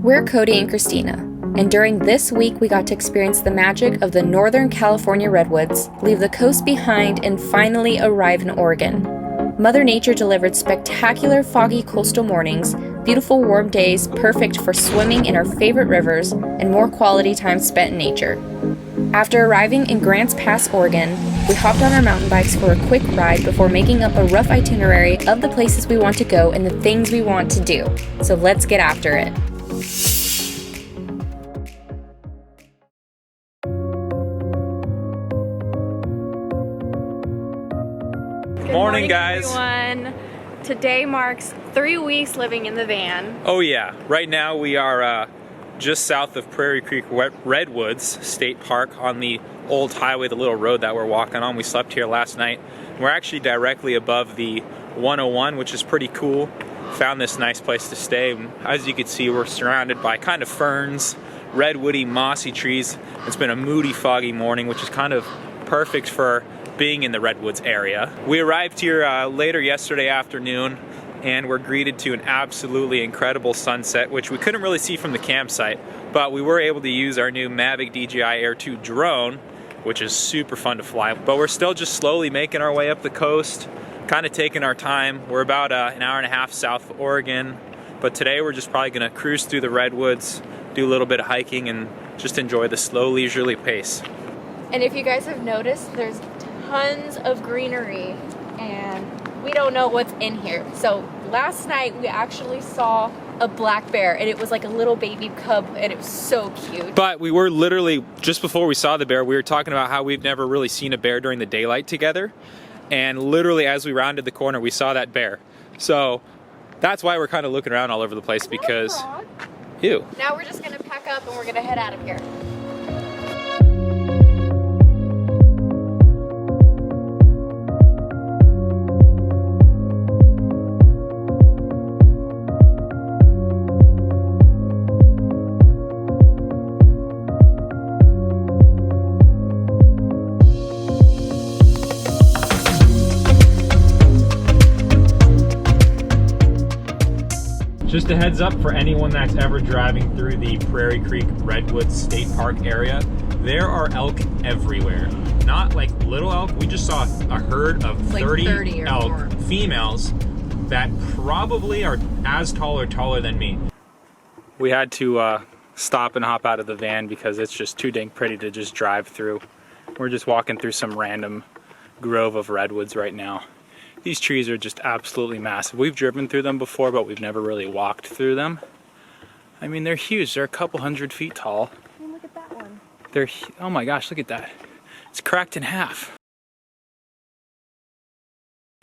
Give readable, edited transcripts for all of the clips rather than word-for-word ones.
We're Cody and Christina, and during this week we got to experience the magic of the Northern California Redwoods, leave the coast behind, and finally arrive in Oregon. Mother Nature delivered spectacular foggy coastal mornings, beautiful warm days perfect for swimming in our favorite rivers, and more quality time spent in nature. After arriving in Grants Pass, Oregon, we hopped on our mountain bikes for a quick ride before making up a rough itinerary of the places we want to go and the things we want to do. So let's get after it. Good morning, guys. Everyone. Today marks 3 weeks living in the van. Oh yeah, right now we are just south of Prairie Creek Redwoods State Park on the old highway, the little road that we're walking on. We slept here last night. We're actually directly above the 101, which is pretty cool. Found this nice place to stay. As you can see, we're surrounded by kind of ferns, redwoody, mossy trees. It's been a moody, foggy morning, which is kind of perfect for being in the Redwoods area. We arrived here later yesterday afternoon and were greeted to an absolutely incredible sunset, which we couldn't really see from the campsite, but we were able to use our new Mavic DJI Air 2 drone, which is super fun to fly. But we're still just slowly making our way up the coast, kind of taking our time. We're about an hour and a half south of Oregon, but today we're just probably gonna cruise through the Redwoods, do a little bit of hiking, and just enjoy the slow, leisurely pace. And if you guys have noticed, there's tons of greenery and we don't know what's in here. So last night we actually saw a black bear and it was like a little baby cub and it was so cute. But we were literally, just before we saw the bear, we were talking about how we've never really seen a bear during the daylight together. And literally as we rounded the corner, we saw that bear. So that's why we're kind of looking around all over the place because, ew. Now we're just gonna pack up and we're gonna head out of here. Just a heads up for anyone that's ever driving through the Prairie Creek Redwoods State Park area, there are elk everywhere. Not like little elk, we just saw a herd of 30 elk more. Females that probably are as tall or taller than me. We had to stop and hop out of the van because it's just too dang pretty to just drive through. We're just walking through some random grove of redwoods right now. These trees are just absolutely massive. We've driven through them before, but we've never really walked through them. I mean, they're huge. They're a couple hundred feet tall. And look at that one. Oh my gosh, look at that. It's cracked in half.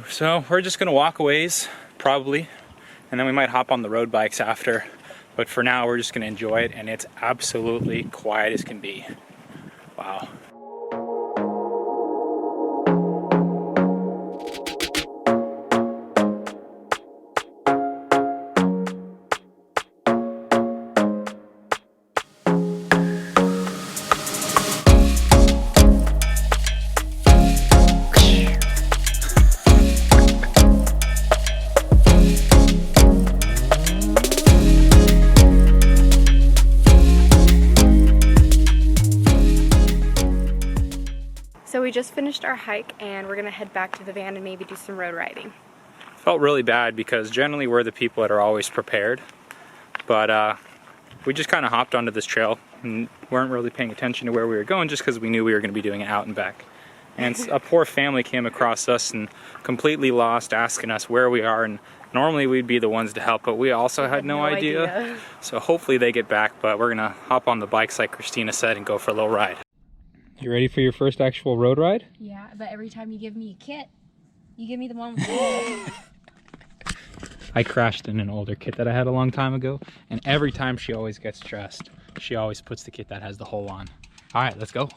So we're just gonna walk a ways, probably, and then we might hop on the road bikes after. But for now, we're just gonna enjoy it, and it's absolutely quiet as can be. Wow. So we just finished our hike and we're gonna head back to the van and maybe do some road riding. Felt really bad because generally we're the people that are always prepared, but we just kind of hopped onto this trail and weren't really paying attention to where we were going just because we knew we were going to be doing it out and back. And a poor family came across us and completely lost, asking us where we are, and normally we'd be the ones to help, but we also had no idea. So hopefully they get back, but we're gonna hop on the bikes like Christina said and go for a little ride. You ready for your first actual road ride? Yeah, but every time you give me a kit, you give me the one with the I crashed in an older kit that I had a long time ago, and every time she always gets dressed, she always puts the kit that has the hole on. All right, let's go.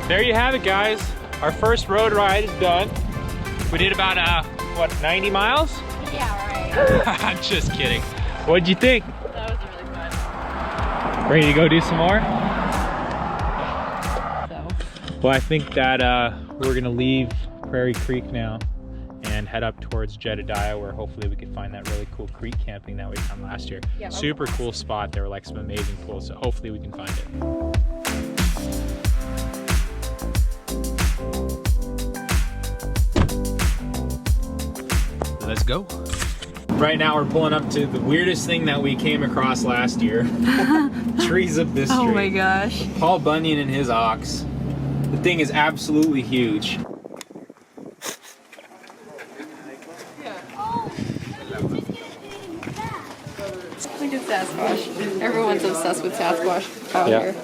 There you have it, guys. Our first road ride is done. We did about, what, 90 miles? Yeah, right. I'm just kidding. What'd you think? That was really fun. Ready to go do some more? Well, I think that we're gonna leave Prairie Creek now and head up towards Jedediah, where hopefully we can find that really cool creek camping that we found last year. Yeah, super cool spot. There were like some amazing pools, so hopefully we can find it. Let's go. Right now we're pulling up to the weirdest thing that we came across last year. Trees of this tree. Oh my gosh. Paul Bunyan and his ox. The thing is absolutely huge. Look at Sasquatch. Everyone's obsessed with Sasquatch out here.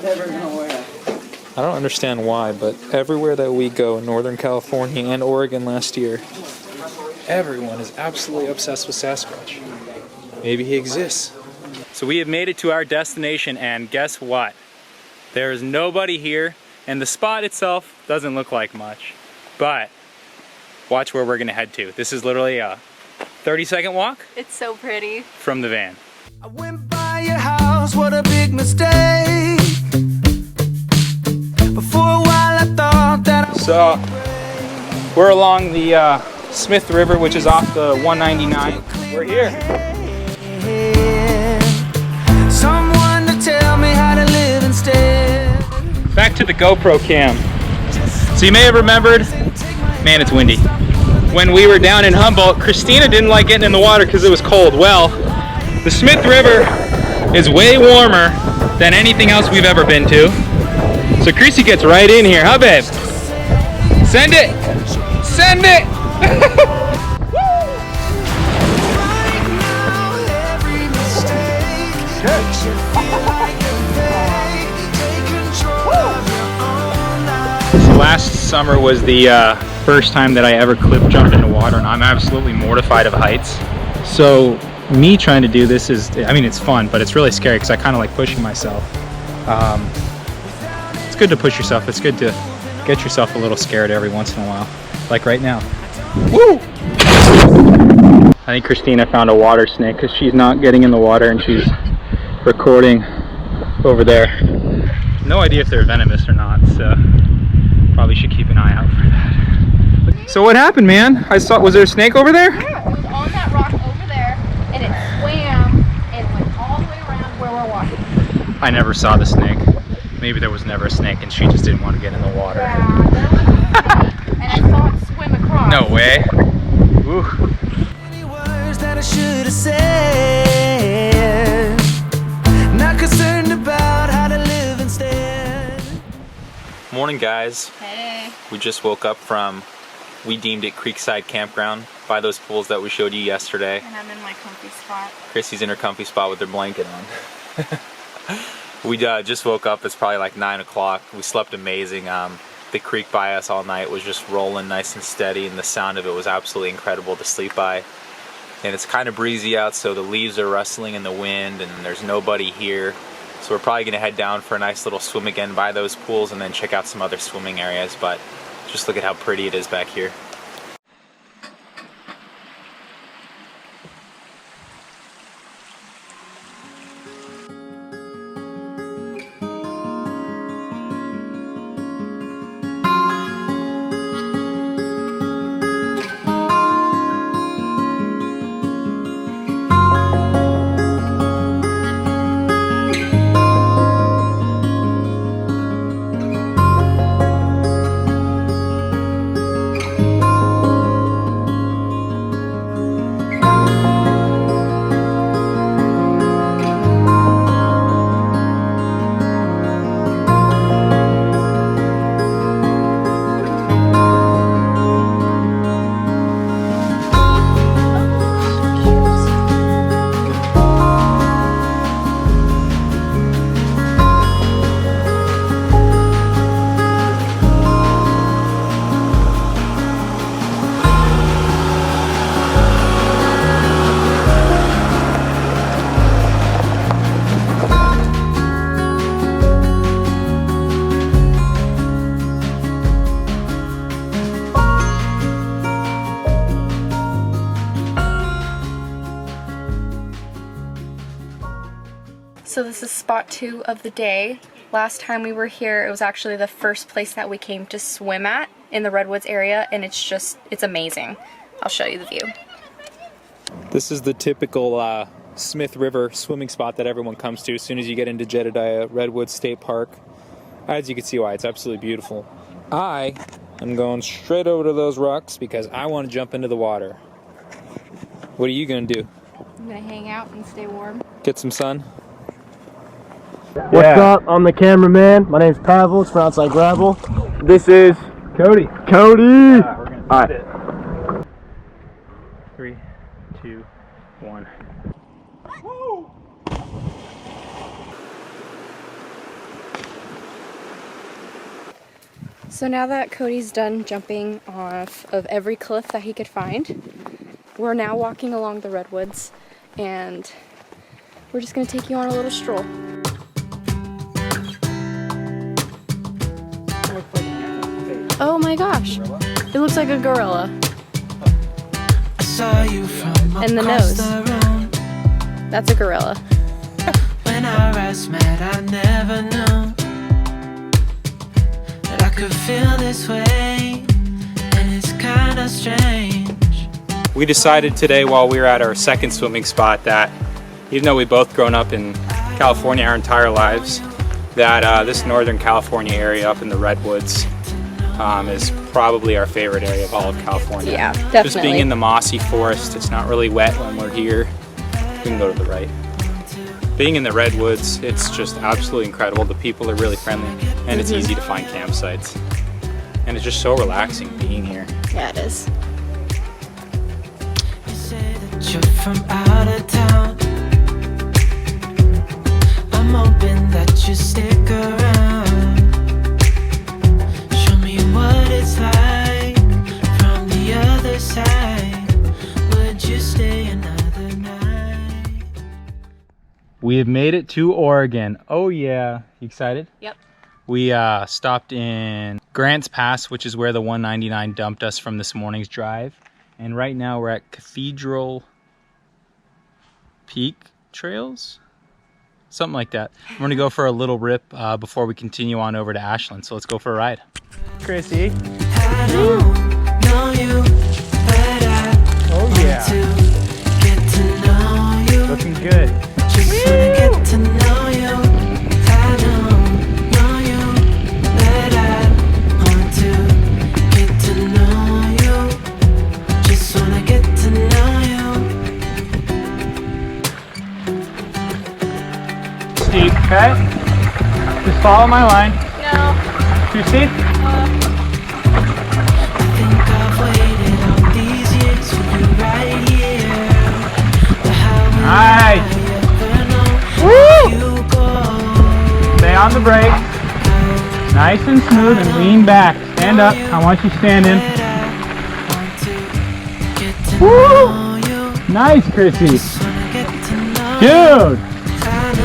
I don't understand why, but everywhere that we go in Northern California and Oregon last year, everyone is absolutely obsessed with Sasquatch. Maybe he exists. So we have made it to our destination, and guess what? There is nobody here, and the spot itself doesn't look like much. But watch where we're gonna head to. This is literally a 30-second walk. It's so pretty. From the van. I went by your house, what a big mistake. But for a while I thought that So we're along the Smith River, which is off the 199. We're here. someone to tell me how to live instead. Back to the GoPro cam. So you may have remembered, man, it's windy. When we were down in Humboldt, Christina didn't like getting in the water because it was cold. Well, the Smith River is way warmer than anything else we've ever been to. So Chrissy gets right in here, huh babe? Send it! Send it! So last summer was the first time that I ever cliff jumped into water, and I'm absolutely mortified of heights. So me trying to do this is, I mean, it's fun, but it's really scary because I kind of like pushing myself. It's good to push yourself. It's good to get yourself a little scared every once in a while, like right now. Woo! I think Christina found a water snake because she's not getting in the water and she's recording over there. No idea if they're venomous or not, so probably should keep an eye out for that. So what happened, man? I saw, was there a snake over there? Yeah, it was on that rock over there, and it swam and went all the way around where we're walking. I never saw the snake. Maybe there was never a snake and she just didn't want to get in the water. Yeah, there was and I saw it swim across. No way. Ooh. Any words that I should have said. Not concerned about how to live instead. Morning, guys. Hey. We just woke up from, we deemed it Creekside Campground by those pools that we showed you yesterday. And I'm in my comfy spot. Chrissy's in her comfy spot with her blanket on. We just woke up. It's probably like 9 o'clock. We slept amazing. The creek by us all night was just rolling nice and steady, and the sound of it was absolutely incredible to sleep by. And it's kind of breezy out, so the leaves are rustling in the wind, and there's nobody here. So we're probably gonna head down for a nice little swim again by those pools and then check out some other swimming areas, but just look at how pretty it is back here. So this is spot 2 of the day. Last time we were here, it was actually the first place that we came to swim at in the Redwoods area, and it's amazing. I'll show you the view. This is the typical Smith River swimming spot that everyone comes to as soon as you get into Jedediah Redwoods State Park. As you can see why, it's absolutely beautiful. I am going straight over to those rocks because I want to jump into the water. What are you going to do? I'm gonna hang out and stay warm. Get some sun? What's up? I'm the cameraman. My name's Pavel. It's pronounced like gravel. This is Cody. Cody! We're gonna start it. 3, 2, 1. Woo! So now that Cody's done jumping off of every cliff that he could find, we're now walking along the Redwoods, and we're just gonna take you on a little stroll. Oh my gosh, it looks like a gorilla. And the nose, that's a gorilla. When our eyes met, I never knew that I could feel this way, and it's kind of strange. We decided today while we were at our second swimming spot that even though we've both grown up in California our entire lives, that this Northern California area up in the Redwoods is probably our favorite area of all of California. Yeah, definitely. Just being in the mossy forest, it's not really wet when we're here. We can go to the right. Being in the Redwoods, it's just absolutely incredible. The people are really friendly, and it's easy to find campsites. And it's just so relaxing being here. Yeah, it is. You say that you're from out of town. I'm hoping that you stick around. Show me what it's like from the other side. Would you stay another night? We have made it to Oregon. Oh yeah. You excited? Yep. We stopped in Grants Pass, which is where the 199 dumped us from this morning's drive. And right now we're at Cathedral Peak Trails? Something like that. We're gonna go for a little rip before we continue on over to Ashland. So let's go for a ride. Chrissy. I don't know you, but I Oh yeah. get to know you. Looking good. Just wanna get to know you. I don't know you, but I want to get to know you. Just wanna get to know you. Steep, okay? Just follow my line. No. Too steep? I think I've waited all these years for you right here. But how will Nice. I ever know Woo! you go? Stay on the brake. Nice and smooth and lean back. Stand up. I want you standing. Woo! Nice, Chrissy. Dude!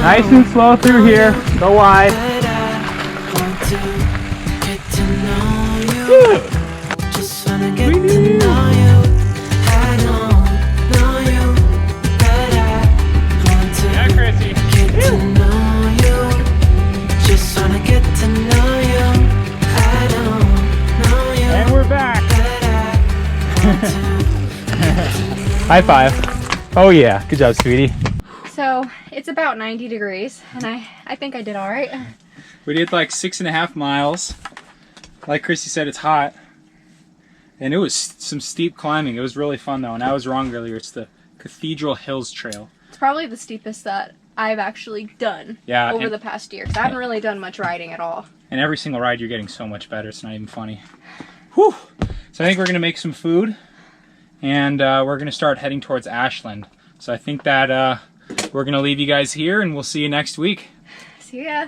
Nice and slow through here. Go wide. Dude! Just wanna get to know you. I don't know you, but I want to Yeah, Chrissy. get to know you. Just wanna get to know you. I don't know you, And we're back. but I want to. High five. Oh yeah. Good job, sweetie. So it's about 90 degrees, and I think I did all right. We did like 6.5 miles. Like Chrissy said, it's hot. And it was some steep climbing. It was really fun though, and I was wrong earlier. It's the Cathedral Hills Trail. It's probably the steepest that I've actually done over the past year, because I haven't really done much riding at all. And every single ride you're getting so much better, it's not even funny. Whew! So I think we're gonna make some food, and we're gonna start heading towards Ashland. So I think that we're gonna leave you guys here, and we'll see you next week. See ya.